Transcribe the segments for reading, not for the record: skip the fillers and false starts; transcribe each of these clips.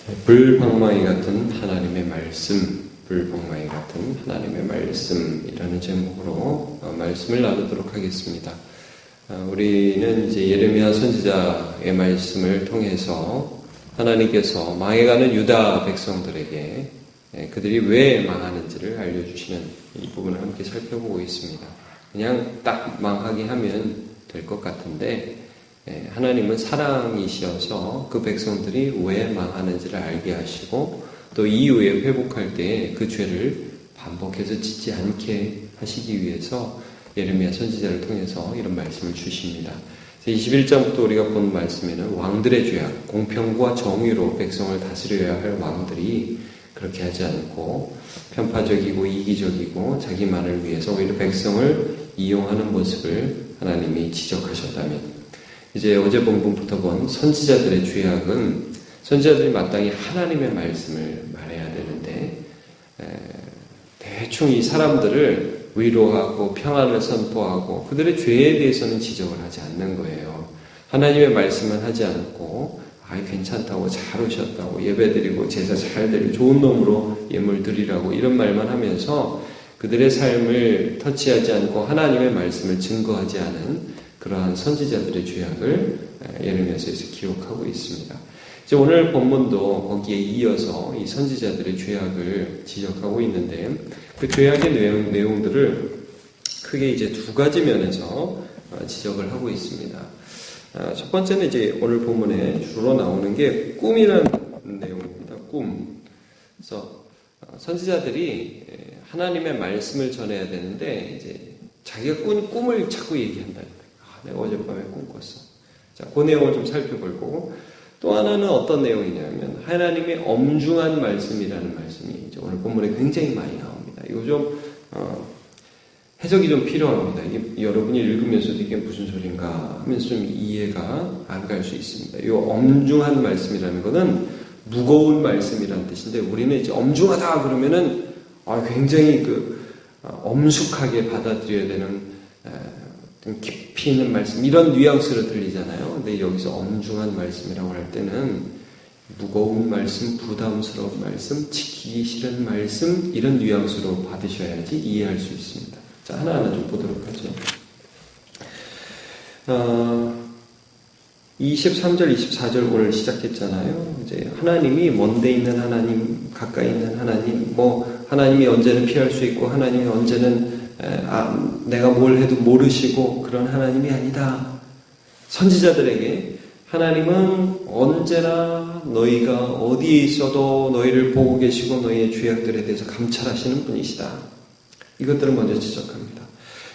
불방망이 같은 하나님의 말씀, 불방망이 같은 하나님의 말씀이라는 제목으로 말씀을 나누도록 하겠습니다. 우리는 이제 예레미야 선지자의 말씀을 통해서 하나님께서 망해가는 유다 백성들에게 그들이 왜 망하는지를 알려주시는 이 부분을 함께 살펴보고 있습니다. 그냥 딱 망하게 하면 될 것 같은데 하나님은 사랑이시어서 그 백성들이 왜 망하는지를 알게 하시고 또 이후에 회복할 때 그 죄를 반복해서 짓지 않게 하시기 위해서 예레미야 선지자를 통해서 이런 말씀을 주십니다. 21장부터 우리가 본 말씀에는 왕들의 죄악, 공평과 정의로 백성을 다스려야 할 왕들이 그렇게 하지 않고 편파적이고 이기적이고 자기만을 위해서 오히려 백성을 이용하는 모습을 하나님이 지적하셨다면, 이제 어제 본문부터 본 선지자들의 죄악은 선지자들이 마땅히 하나님의 말씀을 말해야 되는데 대충 이 사람들을 위로하고 평안을 선포하고 그들의 죄에 대해서는 지적을 하지 않는 거예요. 하나님의 말씀은 하지 않고 괜찮다고, 잘 오셨다고, 예배드리고 제사 잘 드리고 좋은 놈으로 예물 드리라고 이런 말만 하면서 그들의 삶을 터치하지 않고 하나님의 말씀을 증거하지 않은 그러한 선지자들의 죄악을 예레미야서에서 기록하고 있습니다. 이제 오늘 본문도 거기에 이어서 이 선지자들의 죄악을 지적하고 있는데 그 죄악의 내용들을 크게 이제 두 가지 면에서 지적을 하고 있습니다. 첫 번째는 이제 오늘 본문에 주로 나오는 게 꿈이라는 내용입니다. 꿈. 그래서 선지자들이 하나님의 말씀을 전해야 되는데 이제 자기가 꾼 꿈을 자꾸 얘기한다. 내가 어젯밤에 꿈 꿨어. 자, 그 내용을 좀 살펴볼 거고, 또 하나는 어떤 내용이냐면 하나님의 엄중한 말씀이라는 말씀이 이제 오늘 본문에 굉장히 많이 나옵니다. 이거 좀 해석이 좀 필요합니다. 이게 여러분이 읽으면서도 이게 무슨 소린가 하면서 좀 이해가 안 갈 수 있습니다. 이 엄중한 말씀이라는 것은 무거운 말씀이라는 뜻인데, 우리는 이제 엄중하다 그러면은 굉장히 엄숙하게 받아들여야 되는 깊이 있는 말씀, 이런 뉘앙스로 들리잖아요. 근데 여기서 엄중한 말씀이라고 할 때는 무거운 말씀, 부담스러운 말씀, 지키기 싫은 말씀, 이런 뉘앙스로 받으셔야지 이해할 수 있습니다. 자, 하나하나 좀 보도록 하죠. 23절, 24절 오늘 시작했잖아요. 이제 하나님이 먼데 있는 하나님, 가까이 있는 하나님, 하나님이 언제는 피할 수 있고 하나님이 언제는 내가 뭘 해도 모르시고 그런 하나님이 아니다. 선지자들에게 하나님은 언제나 너희가 어디에 있어도 너희를 보고 계시고 너희의 죄악들에 대해서 감찰하시는 분이시다. 이것들을 먼저 지적합니다.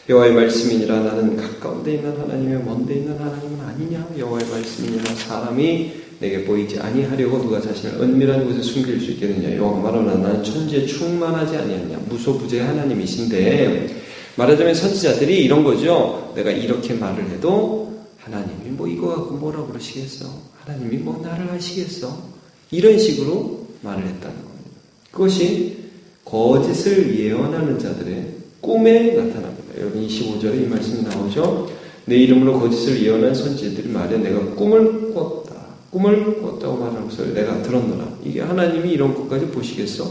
여호와의 말씀이니라 나는 가까운 데 있는 하나님이며 먼 데 있는 하나님은 아니냐. 여호와의 말씀이니라 사람이 내게 보이지 아니하려고 누가 자신을 은밀한 곳에 숨길 수 있겠느냐. 여호와가 말하노라 나는 천지에 충만하지 아니하냐. 무소부재의 하나님이신데, 말하자면 선지자들이 이런 거죠. 내가 이렇게 말을 해도 하나님이 이거 갖고 뭐라고 그러시겠어? 하나님이 나를 하시겠어? 이런 식으로 말을 했다는 겁니다. 그것이 거짓을 예언하는 자들의 꿈에 나타납니다. 여러분 25절에 이 말씀이 나오죠. 내 이름으로 거짓을 예언한 선지자들이 말해 내가 꿈을 꿨다고 말하면서 내가 들었노라. 이게 하나님이 이런 것까지 보시겠어?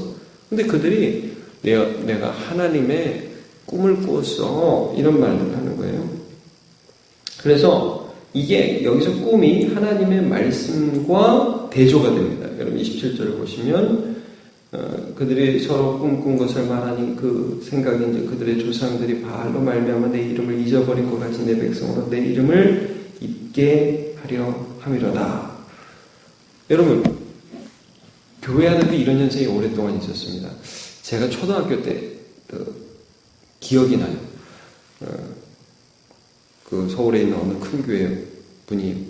근데 그들이 내가 하나님의 꿈을 꾸었어, 이런 말을 하는 거예요. 그래서 이게 여기서 꿈이 하나님의 말씀과 대조가 됩니다. 여러분 27절을 보시면 그들이 서로 꿈꾼 것을 말하니 그 생각이 이제 그들의 조상들이 바알로 말미암아 내 이름을 잊어버린 것 같이 내 백성으로 내 이름을 잊게 하려 함이로다. 여러분, 교회 하는데 이런 현상이 오랫동안 있었습니다. 제가 초등학교 때 기억이 나요. 서울에 있는 어느 큰 교회 분이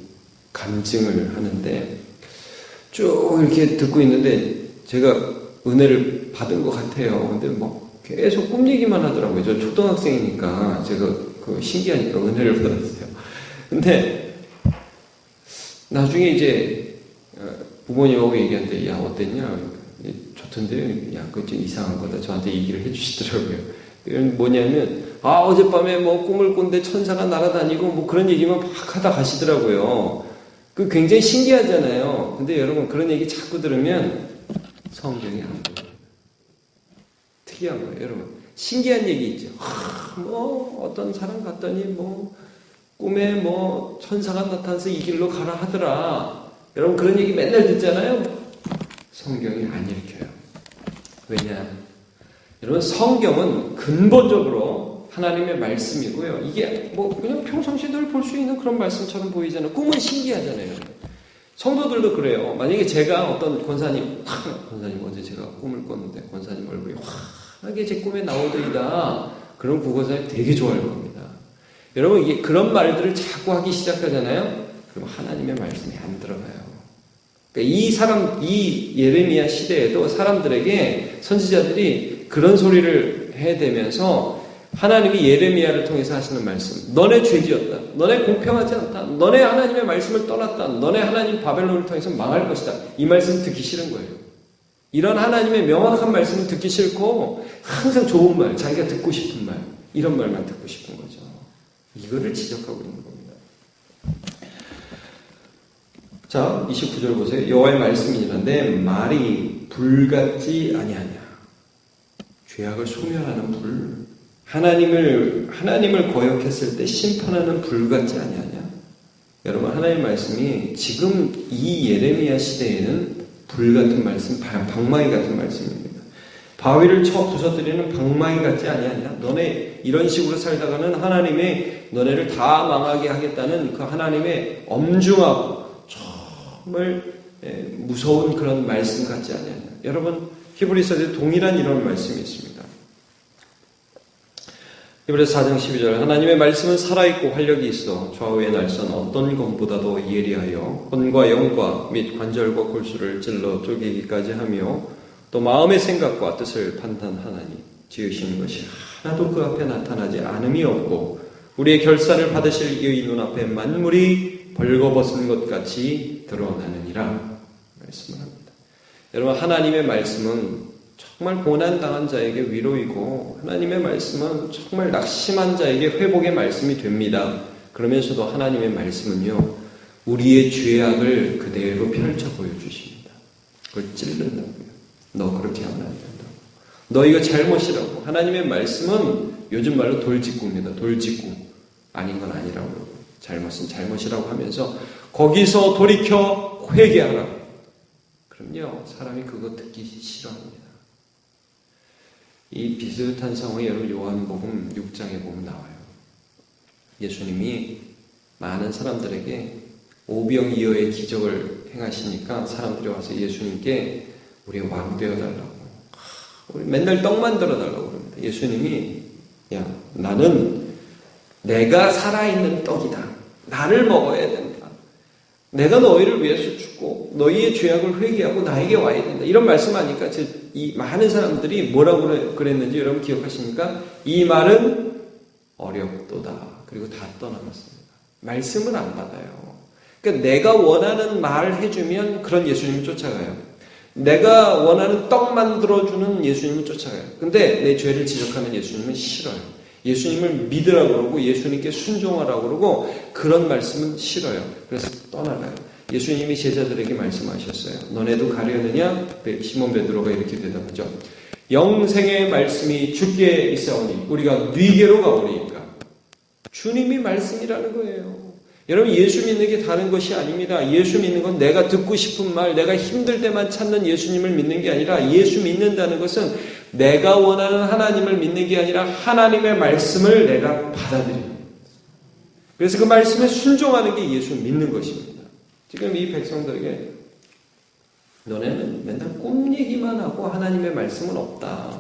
간증을 하는데 쭉 이렇게 듣고 있는데 제가 은혜를 받은 것 같아요. 근데 계속 꿈 얘기만 하더라고요. 저 초등학생이니까 제가 신기하니까 은혜를 받았어요. 근데 나중에 이제 부모님하고 얘기하는데 야 어땠냐? 좋던데 야 그거 좀 이상한 거다. 저한테 얘기를 해주시더라고요. 뭐냐면 어젯밤에 꿈을 꾼데 천사가 날아다니고 그런 얘기만 막 하다 가시더라고요. 그 굉장히 신기하잖아요. 근데 여러분 그런 얘기 자꾸 들으면 성경이 안 돼요. 특이한 거예요, 여러분. 신기한 얘기 있죠. 뭐 어떤 사람 갔더니 뭐 꿈에 뭐 천사가 나타나서 이 길로 가라 하더라. 여러분 그런 얘기 맨날 듣잖아요. 성경이 안 일으켜요. 왜냐? 여러분 성경은 근본적으로 하나님의 말씀이고요. 이게 뭐 그냥 평상시에 늘 볼 수 있는 그런 말씀처럼 보이잖아요. 꿈은 신기하잖아요. 성도들도 그래요. 만약에 제가 어떤 권사님 어제 제가 꿈을 꿨는데 권사님 얼굴이 환하게 제 꿈에 나오더이다. 그럼 그것을 되게 좋아할 겁니다. 여러분 이게 그런 말들을 자꾸 하기 시작하잖아요. 그럼 하나님의 말씀이 안 들어가요. 그러니까 이 예레미야 시대에도 사람들에게 선지자들이 그런 소리를 해대면서 하나님이 예레미야를 통해서 하시는 말씀, 너네 죄지었다, 너네 공평하지 않다, 너네 하나님의 말씀을 떠났다, 너네 하나님 바벨론을 통해서 망할 것이다, 이 말씀 듣기 싫은 거예요. 이런 하나님의 명확한 말씀을 듣기 싫고 항상 좋은 말, 자기가 듣고 싶은 말, 이런 말만 듣고 싶은 거죠. 이거를 지적하고 있는 겁니다. 자, 29절 보세요. 여호와의 말씀이니라 내 말이 불같지 아니하냐. 죄악을 소멸하는 불. 하나님을 거역했을 때 심판하는 불 같지 아니하냐. 여러분 하나님의 말씀이 지금 이 예레미야 시대에는 불 같은 말씀, 방망이 같은 말씀입니다. 바위를 쳐 부서뜨리는 방망이 같지 아니하냐. 너네 이런 식으로 살다가는 하나님의 너네를 다 망하게 하겠다는 그 하나님의 엄중하고 정말 무서운 그런 말씀 같지 않냐냐. 여러분 히브리서에 동일한 이런 말씀이 있습니다. 히브리서 4장 12절 하나님의 말씀은 살아있고 활력이 있어 좌우의 날선 어떤 검보다도 예리하여 혼과 영과 및 관절과 골수를 찔러 쪼개기까지 하며 또 마음의 생각과 뜻을 판단하나니 지으신 것이 하나도 그 앞에 나타나지 않음이 없고 우리의 결사를 받으실 이의 눈앞에 만물이 벌거벗은 것 같이 드러나느니라 말씀을 합니다. 여러분 하나님의 말씀은 정말 고난당한 자에게 위로이고 하나님의 말씀은 정말 낙심한 자에게 회복의 말씀이 됩니다. 그러면서도 하나님의 말씀은요 우리의 죄악을 그대로 펼쳐 보여주십니다. 그걸 찔른다고요. 너 그렇게 하면 안 된다고. 너 이거 잘못이라고. 하나님의 말씀은 요즘 말로 돌직구입니다. 돌직구. 아닌 건 아니라고. 잘못은 잘못이라고 하면서 거기서 돌이켜 회개하라고. 그럼요. 사람이 그거 듣기 싫어합니다. 이 비슷한 상황이 여러분 요한복음 6장에 보면 나와요. 예수님이 많은 사람들에게 오병이어의 기적을 행하시니까 사람들이 와서 예수님께 우리 왕 되어달라고 우리 맨날 떡 만들어달라고 그럽니다. 예수님이 야 나는 내가 살아있는 떡이다. 나를 먹어야 된다. 내가 너희를 위해서 죽고 너희의 죄악을 회개하고 나에게 와야 된다. 이런 말씀하니까 이 많은 사람들이 뭐라고 그랬는지 여러분 기억하십니까? 이 말은 어렵도다. 그리고 다 떠나갔습니다. 말씀을 안 받아요. 그러니까 내가 원하는 말 해주면 그런 예수님을 쫓아가요. 내가 원하는 떡 만들어주는 예수님을 쫓아가요. 근데 내 죄를 지적하는 예수님은 싫어요. 예수님을 믿으라고 그러고 예수님께 순종하라고 그러고 그런 말씀은 싫어요. 그래서 떠나가요. 예수님이 제자들에게 말씀하셨어요. 너네도 가려느냐? 시몬 베드로가 이렇게 대답하죠. 영생의 말씀이 주께 있사오니 우리가 네게로 가오리이까. 주님이 말씀이라는 거예요. 여러분 예수 믿는 게 다른 것이 아닙니다. 예수 믿는 건 내가 듣고 싶은 말, 내가 힘들 때만 찾는 예수님을 믿는 게 아니라 예수 믿는다는 것은 내가 원하는 하나님을 믿는 게 아니라 하나님의 말씀을 내가 받아들이는 거예요. 그래서 그 말씀에 순종하는 게 예수 믿는 것입니다. 지금 이 백성들에게 너네는 맨날 꿈 얘기만 하고 하나님의 말씀은 없다.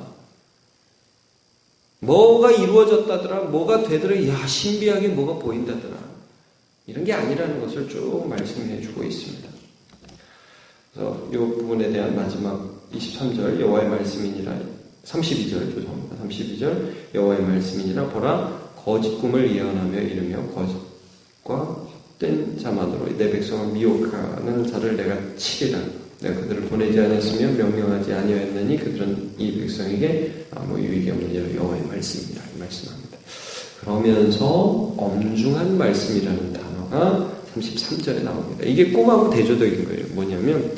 뭐가 이루어졌다더라, 뭐가 되더라, 야 신비하게 뭐가 보인다더라. 이런 게 아니라는 것을 쭉 말씀해 주고 있습니다. 그래서 이 부분에 대한 마지막 23절 여호와의 말씀이니라 32절 죄송합니다. 32절 여호와의 말씀이니라 보라 거짓 꿈을 예언하며 이르며 거짓과 헛된 자만으로 내 백성을 미혹하는 자를 내가 치리라. 내가 그들을 보내지 않았으며 명령하지 아니하였느니 그들은 이 백성에게 아무 유익이 없느니라. 여호와의 말씀이니라 이 말씀합니다. 그러면서 엄중한 말씀이라는 단어가 33절에 나옵니다. 이게 꿈하고 대조적인 거예요. 뭐냐면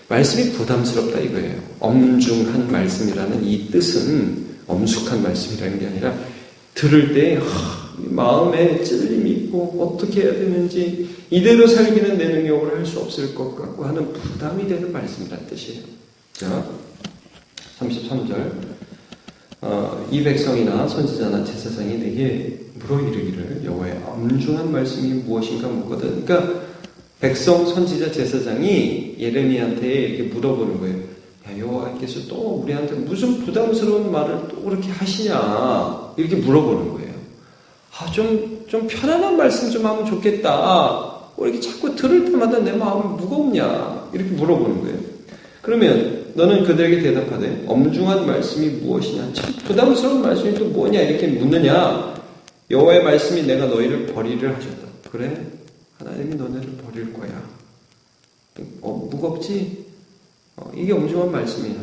말씀이 부담스럽다 이거예요. 엄중한 말씀이라는 이 뜻은 엄숙한 말씀이라는 게 아니라 들을 때 마음에 찔림이 있고 어떻게 해야 되는지 이대로 살기는 내 능력으로 할 수 없을 것 같고 하는 부담이 되는 말씀이라는 뜻이에요. 자, 33절 이 백성이나 선지자나 제사장이 내게 물어 이르기를 여호와의 엄중한 말씀이 무엇인가 묻거든. 그러니까 백성, 선지자, 제사장이 예레미야한테 이렇게 물어보는 거예요. 야, 여호와께서 또 우리한테 무슨 부담스러운 말을 또 그렇게 하시냐 이렇게 물어보는 거예요. 좀 편안한 말씀 좀 하면 좋겠다. 왜 이렇게 자꾸 들을 때마다 내 마음이 무겁냐 이렇게 물어보는 거예요. 그러면 너는 그들에게 대답하되 엄중한 말씀이 무엇이냐, 참 부담스러운 말씀이 또 뭐냐 이렇게 묻느냐. 여호와의 말씀이 내가 너희를 버리를 하셨다. 그래? 하나님이 너네를 버릴 거야. 무겁지? 이게 엄중한 말씀이야.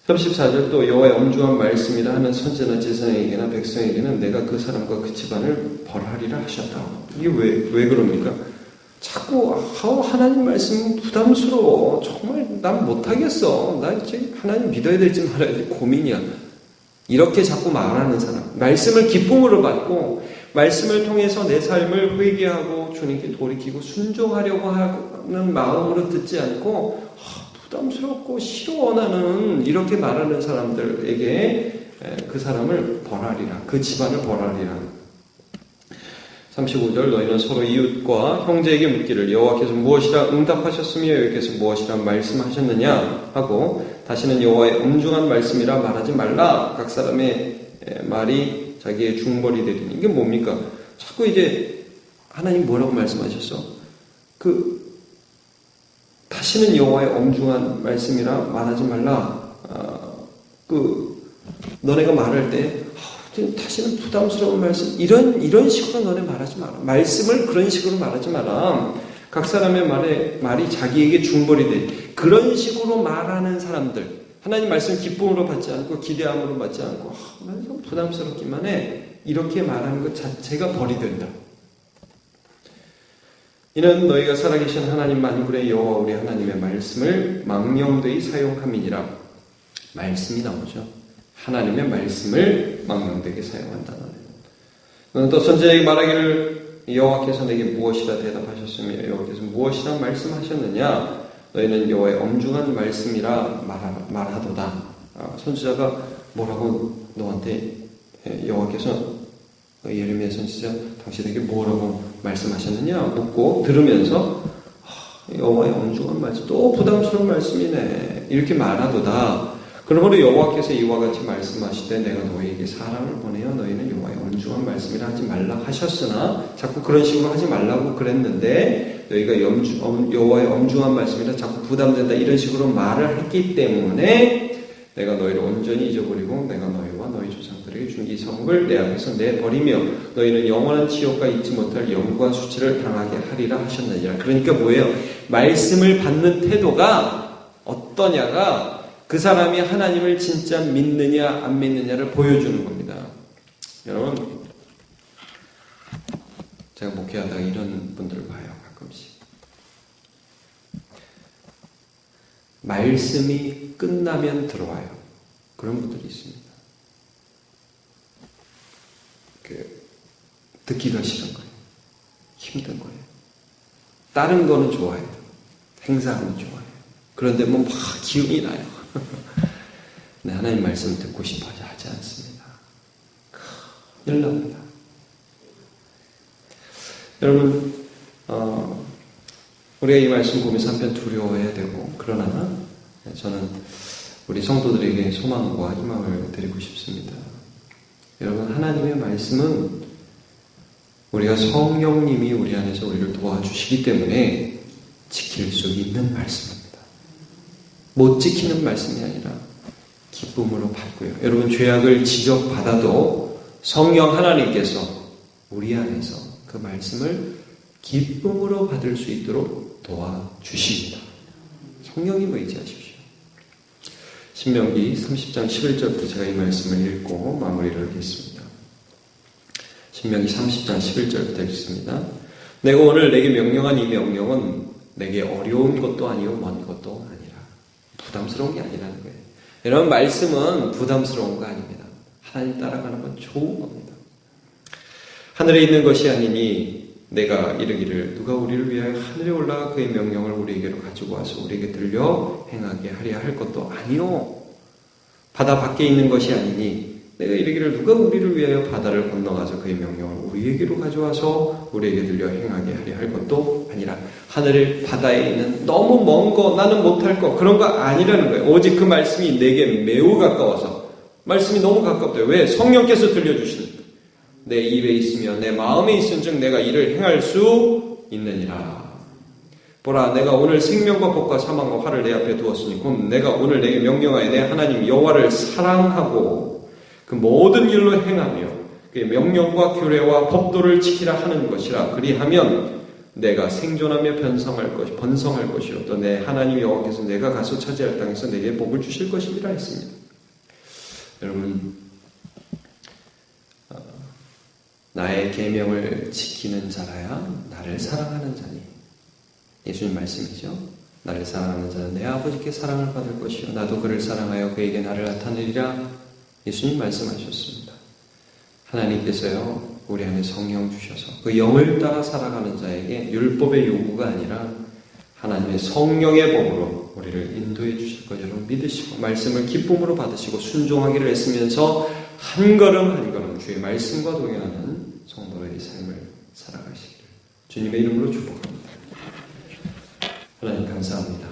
34절 또 여호와의 엄중한 말씀이라 하는 선지자나 제사장에게나 백성에게는 내가 그 사람과 그 집안을 벌하리라 하셨다. 이게 왜 그럽니까? 자꾸 하나님 말씀은 부담스러워. 정말 난 못하겠어. 나 이제 하나님 믿어야 될지 말아야 될지 고민이야. 이렇게 자꾸 말하는 사람, 말씀을 기쁨으로 받고 말씀을 통해서 내 삶을 회개하고 주님께 돌이키고 순종하려고 하는 마음으로 듣지 않고 부담스럽고 싫어하는 이렇게 말하는 사람들에게 그 사람을 벌하리라. 그 집안을 벌하리라. 35절 너희는 서로 이웃과 형제에게 묻기를 여호와께서 무엇이라 응답하셨으며 여호와께서 무엇이라 말씀하셨느냐 하고 다시는 여호와의 엄중한 말씀이라 말하지 말라. 각 사람의 말이 자기의 중벌이 되리니. 이게 뭡니까? 자꾸 이제 하나님 뭐라고 말씀하셨어? 다시는 여호와의 엄중한 말씀이라 말하지 말라. 너네가 말할 때 다시는 부담스러운 말씀 이런 식으로 너네 말하지 마라. 말씀을 그런 식으로 말하지 마라. 각 사람의 말이 자기에게 중벌이 돼. 그런 식으로 말하는 사람들, 하나님 말씀 기쁨으로 받지 않고 기대함으로 받지 않고 좀 부담스럽기만 해. 이렇게 말하는 것 자체가 벌이 된다. 이는 너희가 살아계신 하나님 만군의 여호와 우리 하나님의 말씀을 망령되이 사용함이니라. 말씀이 나오죠. 하나님의 말씀을 망령되게 사용한다는 거예요. 너는 또 선지자에게 말하기를 여호와께서 내게 무엇이라 대답하셨으며 여호와께서 무엇이라 말씀하셨느냐. 너희는 여호와의 엄중한 말씀이라 말하도다. 선지자가 뭐라고 너한테 여호와께서 예레미야 선지자 당신에게 뭐라고 말씀하셨느냐 묻고 들으면서 여호와의 엄중한 말씀 또 부담스러운 말씀이네 이렇게 말하도다. 그러므로 여호와께서 이와 같이 말씀하시되 내가 너희에게 사람을 보내어 너희는 여호와의 엄중한 말씀이라 하지 말라 하셨으나 자꾸 그런 식으로 하지 말라고 그랬는데 너희가 여호와의 엄중한 말씀이라 자꾸 부담된다 이런 식으로 말을 했기 때문에 내가 너희를 온전히 잊어버리고 내가 너희와 너희 조상들에게 준 이 성읍을 내 앞에서 내버리며 너희는 영원한 지옥과 잊지 못할 영과 수치를 당하게 하리라 하셨느니라. 그러니까 뭐예요? 말씀을 받는 태도가 어떠냐가 그 사람이 하나님을 진짜 믿느냐 안 믿느냐를 보여주는 겁니다. 여러분, 제가 목회하다가 이런 분들을 봐요. 가끔씩. 말씀이 끝나면 들어와요. 그런 분들이 있습니다. 듣기가 싫은 거예요. 힘든 거예요. 다른 거는 좋아해요. 행사하면 좋아해요. 그런데 막 기운이 나요. 네, 하나님 말씀 듣고 싶어 하지 않습니다. 큰일 납니다. 여러분, 우리가 이 말씀 보면서 한편 두려워해야 되고, 그러나 저는 우리 성도들에게 소망과 희망을 드리고 싶습니다. 여러분, 하나님의 말씀은 우리가 성령님이 우리 안에서 우리를 도와주시기 때문에 지킬 수 있는 말씀입니다. 못 지키는 말씀이 아니라 기쁨으로 받고요. 여러분, 죄악을 지적받아도 성령 하나님께서 우리 안에서 그 말씀을 기쁨으로 받을 수 있도록 도와주십니다. 성령님 의지하십시오. 신명기 30장 11절부터 제가 이 말씀을 읽고 마무리를 하겠습니다. 신명기 30장 11절부터 읽습니다. 내가 오늘 내게 명령한 이 명령은 내게 어려운 것도 아니요 먼 것도 아니라 부담스러운 게 아니라는 거예요. 여러분, 말씀은 부담스러운 거 아닙니다. 하나님 따라가는 건 좋은 겁니다. 하늘에 있는 것이 아니니 내가 이르기를 누가 우리를 위하여 하늘에 올라가 그의 명령을 우리에게로 가지고 와서 우리에게 들려 행하게 하려 할 것도 아니요, 바다 밖에 있는 것이 아니니 내가 이르기를 누가 우리를 위하여 바다를 건너가서 그의 명령을 우리에게로 가져와서 우리에게 들려 행하게 하려 할 것도 아니라, 하늘 바다에 있는 너무 먼 거, 나는 못할 거, 그런 거 아니라는 거예요. 오직 그 말씀이 내게 매우 가까워서, 말씀이 너무 가깝대요. 왜? 성령께서 들려주시는, 내 입에 있으며 내 마음에 있은즉 내가 이를 행할 수 있느니라. 보라, 내가 오늘 생명과 복과 사망과 화를 내 앞에 두었으니 곧 내가 오늘 내게 명령하여 내 하나님 여호와를 사랑하고 그 모든 일로 행하며 그의 명령과 규례와 법도를 지키라 하는 것이라. 그리하면 내가 생존하며 번성할 것이요 또 내 하나님 여호와께서 내가 가서 차지할 땅에서 내게 복을 주실 것이라 했습니다. 여러분, 나의 계명을 지키는 자라야 나를 사랑하는 자니, 예수님 말씀이죠. 나를 사랑하는 자는 내 아버지께 사랑을 받을 것이요 나도 그를 사랑하여 그에게 나를 나타내리라. 예수님 말씀하셨습니다. 하나님께서요, 우리 안에 성령 주셔서 그 영을 따라 살아가는 자에게 율법의 요구가 아니라 하나님의 성령의 법으로 우리를 인도해 주실 것 여러분 믿으시고 말씀을 기쁨으로 받으시고 순종하기를 애쓰면서 한 걸음 한 걸음 주의 말씀과 동행하는 성도의 삶을 살아가시기를 주님의 이름으로 축복합니다. 하나님 감사합니다.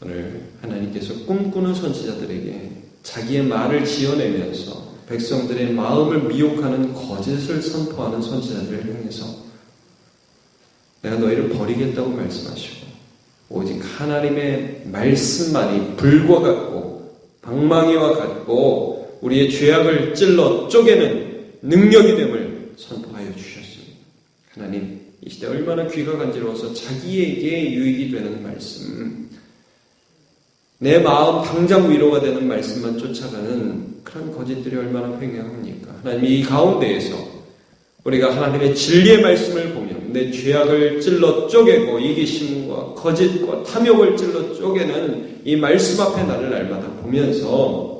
오늘 하나님께서 꿈꾸는 선지자들에게 자기의 말을 지어내면서 백성들의 마음을 미혹하는 거짓을 선포하는 선지자들을 향해서 내가 너희를 버리겠다고 말씀하시고 오직 하나님의 말씀만이 불과 같고 방망이와 같고 우리의 죄악을 찔러 쪼개는 능력이 됨을 선포하여 주셨습니다. 하나님, 이 시대 얼마나 귀가 간지러워서 자기에게 유익이 되는 말씀, 내 마음 당장 위로가 되는 말씀만 쫓아가는 그런 거짓들이 얼마나 횡행합니까? 하나님, 이 가운데에서 우리가 하나님의 진리의 말씀을 보면 내 죄악을 찔러 쪼개고 이기심과 거짓과 탐욕을 찔러 쪼개는 이 말씀 앞에 나를 날마다 보면서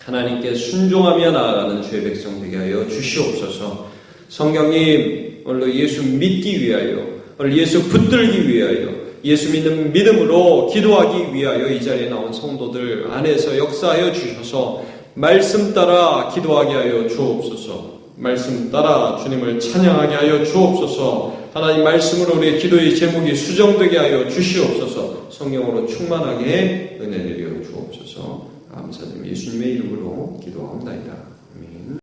하나님께 순종하며 나아가는 주의 백성 되게 하여 주시옵소서. 성경님, 오늘 예수 믿기 위하여, 오늘 예수 붙들기 위하여, 예수 믿는 믿음으로 기도하기 위하여 이 자리에 나온 성도들 안에서 역사하여 주셔서 말씀 따라 기도하게 하여 주옵소서. 말씀 따라 주님을 찬양하게 하여 주옵소서. 하나님 말씀으로 우리의 기도의 제목이 수정되게 하여 주시옵소서. 성령으로 충만하게 은혜 내려 주옵소서. 감사드리며 예수님의 이름으로 기도합니다. 아멘.